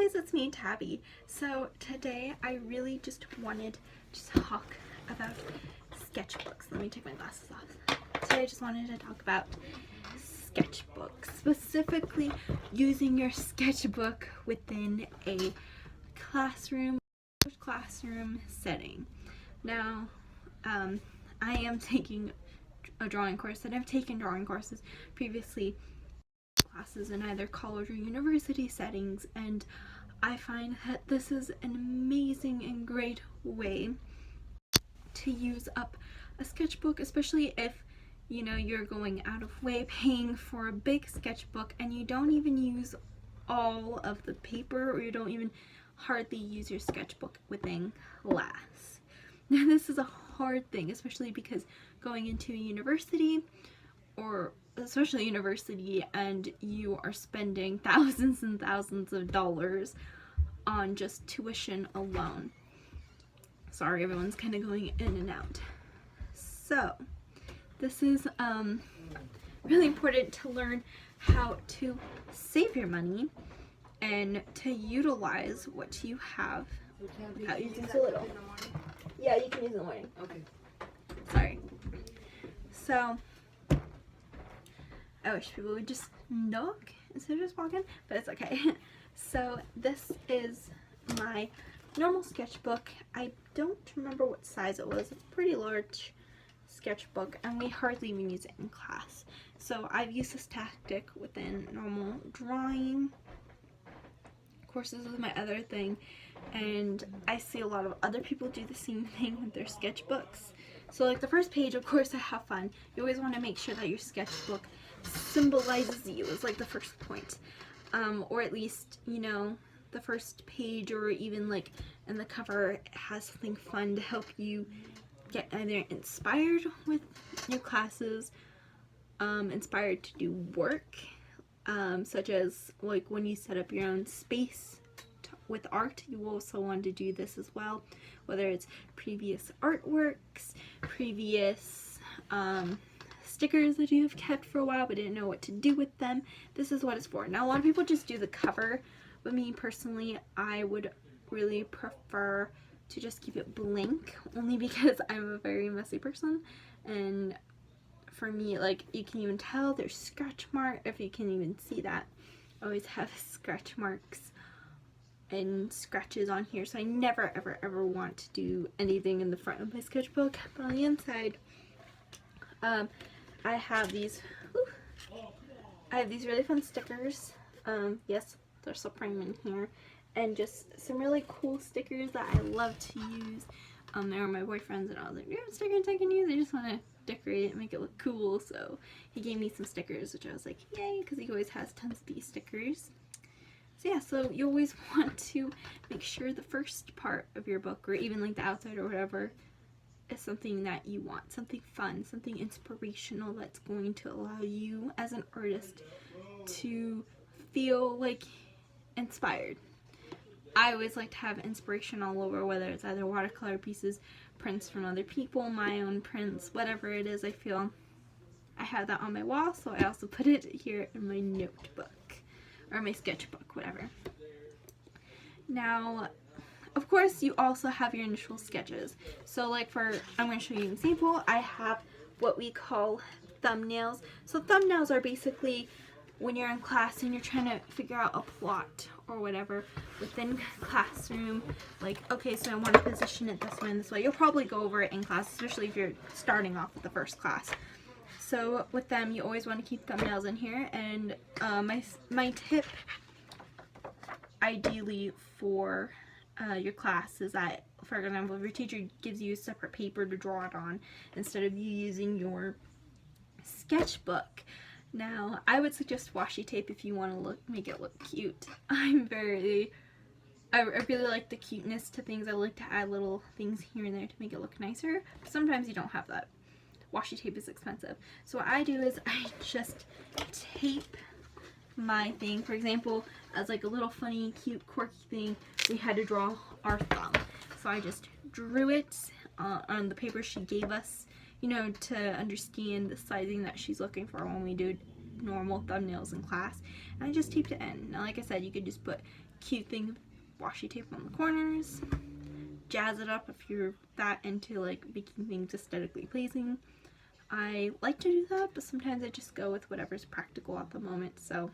guys, it's me, Tabby. So today I really just wanted to talk about sketchbooks. Let me take my glasses off. Today I just wanted to talk about sketchbooks, specifically using your sketchbook within a classroom setting. Now, I am taking a drawing course, and I've taken drawing courses previously, classes in either college or university settings, and I find that this is an amazing and great way to use up a sketchbook, especially if you're going out of way paying for a big sketchbook and you don't even use all of the paper, or you don't even hardly use your sketchbook within class. Now this is a hard thing, especially because going into a university, or especially university, and you are spending thousands and thousands of dollars on just tuition alone. Sorry, everyone's kind of going in and out. So this is really important to learn how to save your money and to utilize what you have without using so little. Yeah, you can use in the morning. Okay. Sorry. So I wish people would just knock instead of just walking, but it's okay. So this is my normal sketchbook. I don't remember what size it was. It's a pretty large sketchbook, and we hardly even use it in class. So I've used this tactic within normal drawing courses with my other thing, and I see a lot of other people do the same thing with their sketchbooks. So like the first page, of course, to have fun, you always want to make sure that your sketchbook symbolizes you, is like the first point, or at least the first page, or even like in the cover, it has something fun to help you get either inspired with your classes, inspired to do work, such as like when you set up your own space with art. You also want to do this as well, whether it's previous artworks, previous stickers that you have kept for a while but didn't know what to do with them. This is what it's for. Now a lot of people just do the cover, but me personally, I would really prefer to just keep it blank, only because I'm a very messy person, and for me, like, you can even tell there's scratch marks, if you can even see that. I always have scratch marks and scratches on here, so I never ever want to do anything in the front of my sketchbook. But on the inside, I have these really fun stickers. Yes, there's Supreme in here, and just some really cool stickers that I love to use. They were my boyfriend's, and I was like, "You have stickers I can use? I just want to decorate it and make it look cool." So he gave me some stickers, which I was like, yay, because he always has tons of these stickers. So yeah, so you always want to make sure the first part of your book, or even like the outside or whatever, is something that you want, something fun, something inspirational that's going to allow you as an artist to feel like inspired. I always like to have inspiration all over, whether it's either watercolor pieces, prints from other people, my own prints, whatever it is. I feel I have that on my wall, so I also put it here in my notebook, or my sketchbook, whatever. Now, of course, you also have your initial sketches. So like I'm going to show you an example. I have what we call thumbnails. So thumbnails are basically when you're in class and you're trying to figure out a plot or whatever within classroom. Like, okay, so I want to position it this way and this way. You'll probably go over it in class, especially if you're starting off with the first class. So with them, you always want to keep thumbnails in here. And my tip, ideally for your class, is that, for example, if your teacher gives you a separate paper to draw it on instead of you using your sketchbook. Now, I would suggest washi tape if you want to make it look cute. I really like the cuteness to things. I like to add little things here and there to make it look nicer. But sometimes you don't have that. Washi tape is expensive. So what I do is I just tape my thing. For example, as like a little funny, cute, quirky thing, we had to draw our thumb. So I just drew it on the paper she gave us, to understand the sizing that she's looking for when we do normal thumbnails in class, and I just taped it in. Now, like I said, you could just put cute thing washi tape on the corners, jazz it up if you're that into like making things aesthetically pleasing. I like to do that, but sometimes I just go with whatever's practical at the moment, so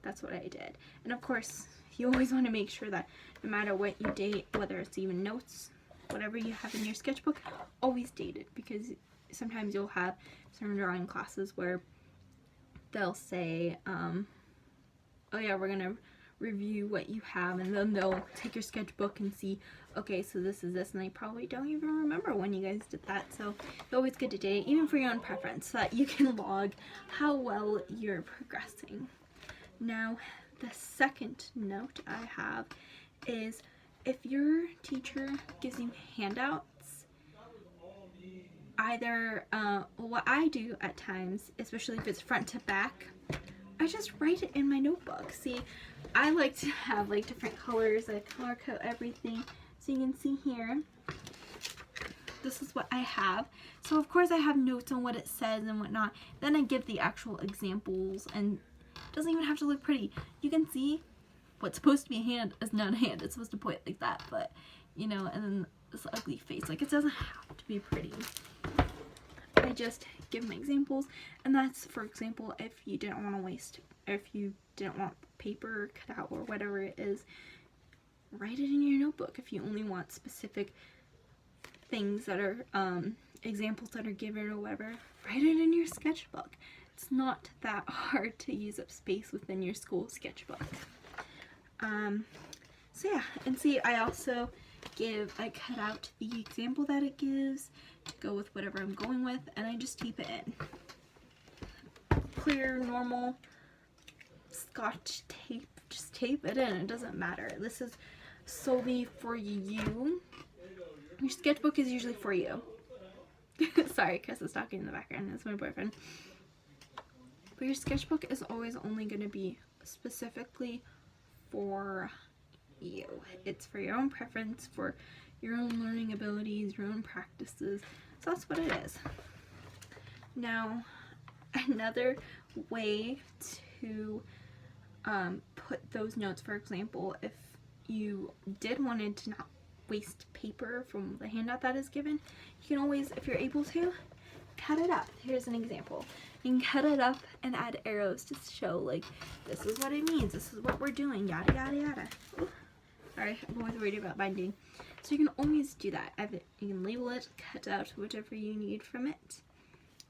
that's what I did. And of course, you always want to make sure that no matter what you date, whether it's even notes, whatever you have in your sketchbook, always date it, because sometimes you'll have certain drawing classes where they'll say, oh yeah, we're gonna review what you have, and then they'll take your sketchbook and see, okay, so this is this, and they probably don't even remember when you guys did that. So it's always good to date, even for your own preference, so that you can log how well you're progressing. Now, the second note I have is, if your teacher gives you handouts, either what I do at times, especially if it's front to back, I just write it in my notebook. See, I like to have like different colors. I color code everything, so you can see here, this is what I have. So of course I have notes on what it says and whatnot. Then I give the actual examples, and it doesn't even have to look pretty. You can see what's supposed to be a hand is not a hand. It's supposed to point like that, but you know, and then this ugly face. Like, it doesn't have to be pretty. I just give my examples, and that's, for example, if you didn't want to waste, if you didn't want paper cut out or whatever it is, write it in your notebook. If you only want specific things that are examples that are given or whatever, write it in your sketchbook. It's not that hard to use up space within your school sketchbook. So yeah, and see, I also I cut out the example that it gives to go with whatever I'm going with, and I just tape it in. Clear, normal Scotch tape, just tape it in, it doesn't matter. This is solely for you. Your sketchbook is usually for you. Sorry, Chris is talking in the background, that's my boyfriend. But your sketchbook is always only going to be specifically for you. It's for your own preference, for your own learning abilities, your own practices. So that's what it is. Now, another way to put those notes, for example, if you did wanted to not waste paper from the handout that is given, you can always, if you're able to, cut it up. Here's an example. You can cut it up and add arrows to show, like, this is what it means, this is what we're doing, yada yada yada. Ooh, sorry, I'm always worried about binding. So you can always do that. You can label it, cut out whatever you need from it,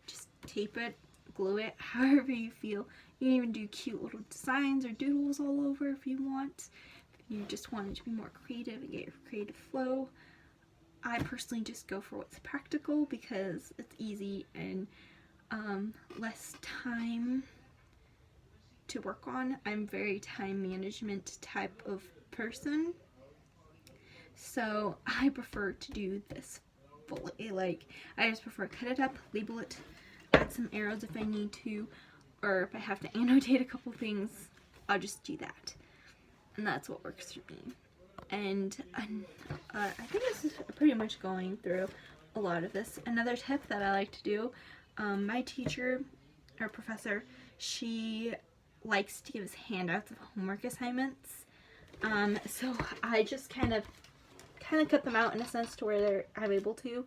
just tape it, glue it, however you feel. You can even do cute little designs or doodles all over if you want. If you just want it to be more creative and get your creative flow. I personally just go for what's practical because it's easy and less time to work on. I'm very time management type of person, so I prefer to do this fully. Like, I just prefer cut it up, label it, add some arrows if I need to, or if I have to annotate a couple things, I'll just do that, and that's what works for me. And I think this is pretty much going through a lot of this. Another tip that I like to do, my teacher or professor, she likes to give us handouts of homework assignments. So I just kind of cut them out in a sense to where I'm able to,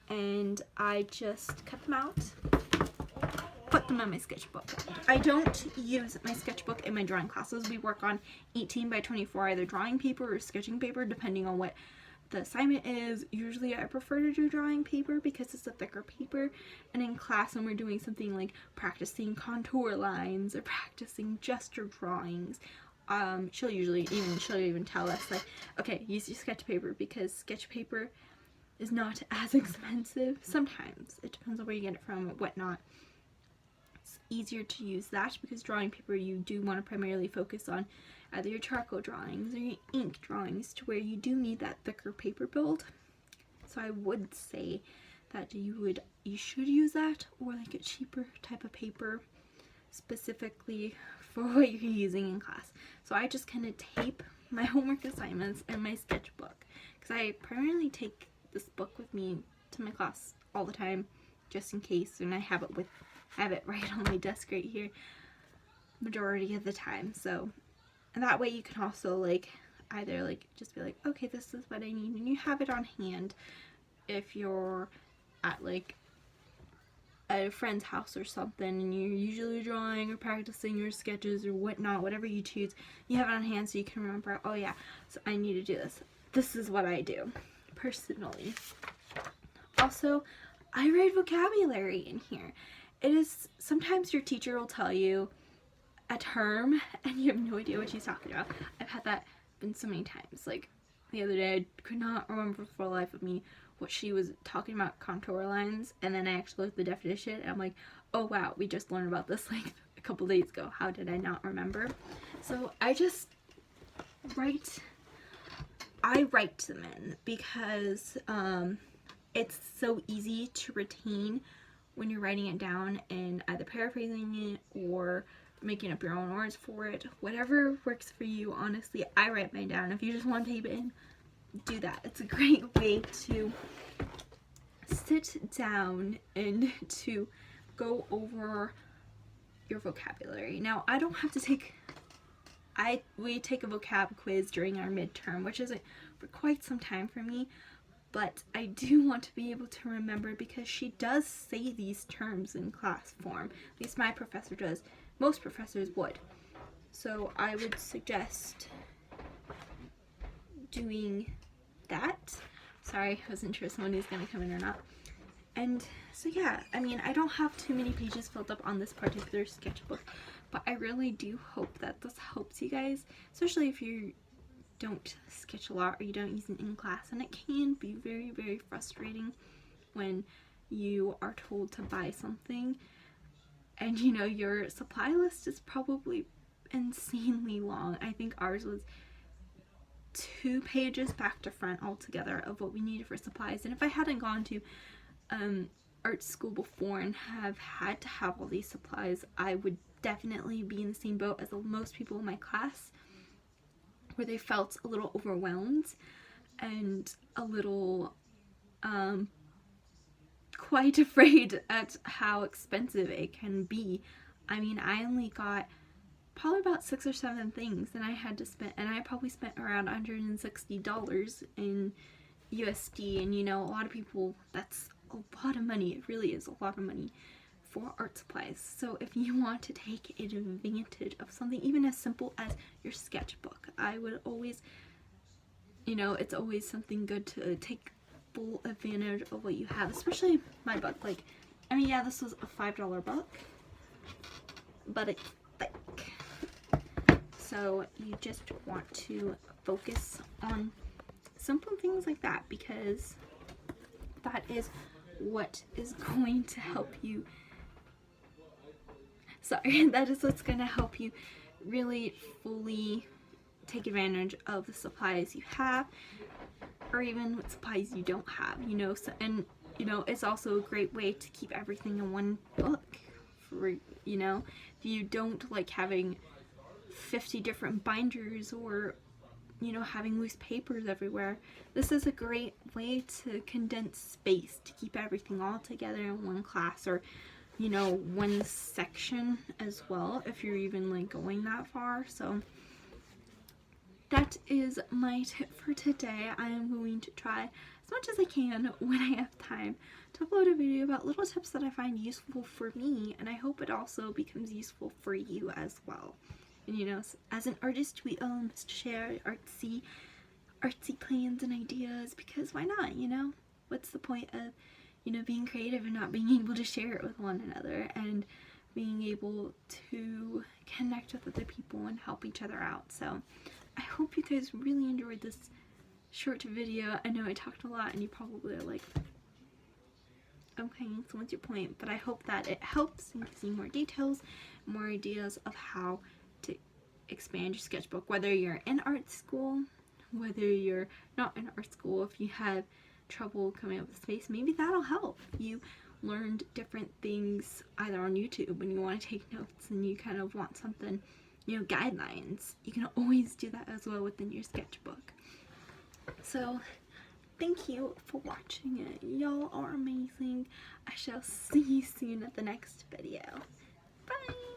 and I just cut them out, put them in my sketchbook. I don't use my sketchbook in my drawing classes. We work on 18 by 24 either drawing paper or sketching paper depending on what the assignment is. Usually I prefer to do drawing paper because it's a thicker paper, and in class when we're doing something like practicing contour lines or practicing gesture drawings, she'll even tell us, like, okay, use your sketch paper, because sketch paper is not as expensive. Sometimes it depends on where you get it from or whatnot. It's easier to use that because drawing paper, you do want to primarily focus on either your charcoal drawings or your ink drawings, to where you do need that thicker paper build. So I would say that you should use that, or like a cheaper type of paper specifically for what you're using in class. So I just kind of tape my homework assignments in my sketchbook, because I primarily take this book with me to my class all the time just in case, and I have it with have it right on my desk right here majority of the time. So, and that way you can also like either like just be like, okay, this is what I need, and you have it on hand if you're at like a friend's house or something and you're usually drawing or practicing your sketches or whatnot, whatever you choose, you have it on hand so you can remember, oh yeah, so I need to do this. This is what I do personally. Also, I write vocabulary in here. It is, sometimes your teacher will tell you a term and you have no idea what she's talking about. I've had that happen so many times. Like the other day, I could not remember for the life of me what she was talking about, contour lines, and then I actually looked at the definition and I'm like, oh wow, we just learned about this like a couple days ago. How did I not remember? So I just write them in because it's so easy to retain when you're writing it down and either paraphrasing it or making up your own words for it. Whatever works for you, honestly. I write mine down. If you just want to tape it in, do that. It's a great way to sit down and to go over your vocabulary. Now, I don't have to take, we take a vocab quiz during our midterm, which isn't for quite some time for me, but I do want to be able to remember because she does say these terms in class form. At least my professor does. Most professors would. So I would suggest doing that. Sorry, I wasn't sure if someone was going to come in or not. And so yeah, I mean, I don't have too many pages filled up on this particular sketchbook, but I really do hope that this helps you guys, especially if you don't sketch a lot or you don't use it in class. And it can be very, very frustrating when you are told to buy something and you know your supply list is probably insanely long. I think ours was 2 pages back to front altogether of what we needed for supplies. And if I hadn't gone to art school before and have had to have all these supplies, I would definitely be in the same boat as most people in my class, where they felt a little overwhelmed and a little quite afraid at how expensive it can be. I mean, I only got probably about 6 or 7 things and I had to spend, and I probably spent around $160 in USD, and you know, a lot of people, that's a lot of money. It really is a lot of money for art supplies. So if you want to take advantage of something even as simple as your sketchbook, I would always, you know, it's always something good to take full advantage of what you have, especially my book. Like, I mean, yeah, this was a $5 book, but it's thick. So you just want to focus on simple things like that, because that is what is going to help you. Sorry, that is what's going to help you really fully take advantage of the supplies you have, or even what supplies you don't have, you know. So, and you know, it's also a great way to keep everything in one book. For, you know, if you don't like having 50 different binders or, you know, having loose papers everywhere, this is a great way to condense space, to keep everything all together in one class, or, you know, one section as well, if you're even like going that far. So that is my tip for today. I am going to try as much as I can when I have time to upload a video about little tips that I find useful for me, and I hope it also becomes useful for you as well. And you know, as an artist, we all must share artsy plans and ideas, because why not, you know? What's the point of, you know, being creative and not being able to share it with one another, and being able to connect with other people and help each other out. So I hope you guys really enjoyed this short video. I know I talked a lot and you probably are like, okay, so what's your point? But I hope that it helps and gives you more details, more ideas of how to expand your sketchbook, whether you're in art school, whether you're not in art school. If you have trouble coming up with space, maybe that'll help. You learned different things either on YouTube when you want to take notes and you kind of want something, you know, guidelines. You can always do that as well within your sketchbook. So thank you for watching it. Y'all are amazing. I shall see you soon at the next video. Bye!